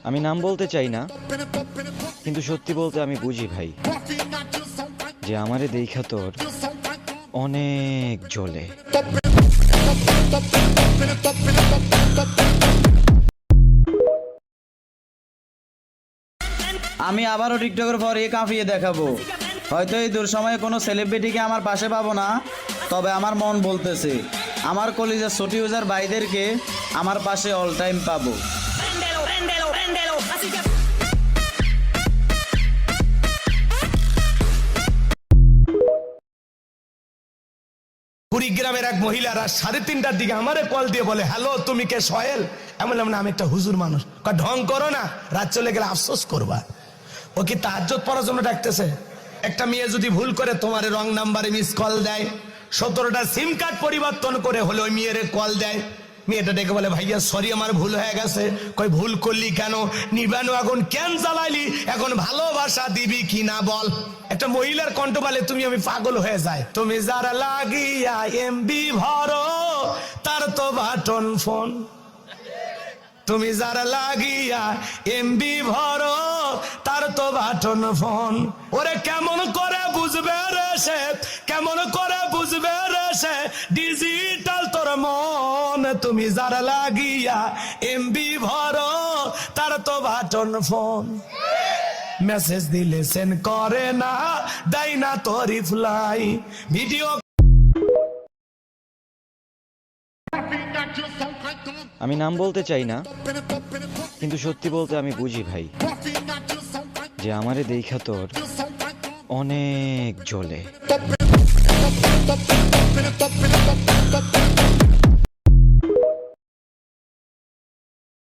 আমি নাম বলতে চাই না, কিন্তু সত্যি বলতে আমি বুঝি ভাই যে আমারে দেইখা তোর অনেক জ্বলে। আমি আবারও টিকটকের পর কাঁপিয়ে দেখাবো। হয়তো এই দুঃসময়ে কোনো সেলিব্রিটিকে আমার পাশে পাবো না, তবে আমার মন বলতেছে আমার কলিজার ছোট ইউজার ভাইদেরকে আমার পাশে অল টাইম পাবো। কুড়িগ্রামের এক মহিলা রাত 3:30টার দিকে আমারে কল দিয়ে বলে, হ্যালো তুমি কে সোহেল? আমি বললাম না, আমি একটা হুজুর মানুষ। ঢং করো না, রাত চলে গেলে আফসোস করবা। ও কি তাহাজ্জুদ পড়ার জন্য ডাকতেছে? একটা মেয়ে যদি ভুল করে তোমার রং নাম্বারে মিস কল দেয়, 17টা সিম কার্ড পরিবর্তন করে হলে ওই মেয়ের কল দেয়, মেয়েটা ডেকে বলে, ভাইয়া সরি আমার ভুল হয়ে গেছে। কই ভুল করলি কেন? নিবানো আগুন কেন জ্বালাইলি? এখন ভালোবাসা দিবি কি না বল। একটা মহিলার কণ্ঠ বলে, তুমি আমি পাগল হয়ে যায়। তুমি যারা লাগিয়া এমবি ভরো তার তো বাটন ফোন, তুমি যারা লাগিয়া এমবি ভরো তার তো বাটন ফোন। ওরে কেমন করে বুঝবে রে সে, কেমন করে বুঝবে রে সে ডিজিটাল তোর মন। তুমি যারা লাগিয়া এমবি ভরো তার তো বাটন ফোন। মেসেজ দিলে সেন্ড করে না, দেয় না তো রিপ্লাই। ভিডিও আমি নাম বলতে চাই না, কিন্তু সত্যি বলতে আমি বুঝি ভাই যে আমারে দেইখা তোর অনেক জ্বলে।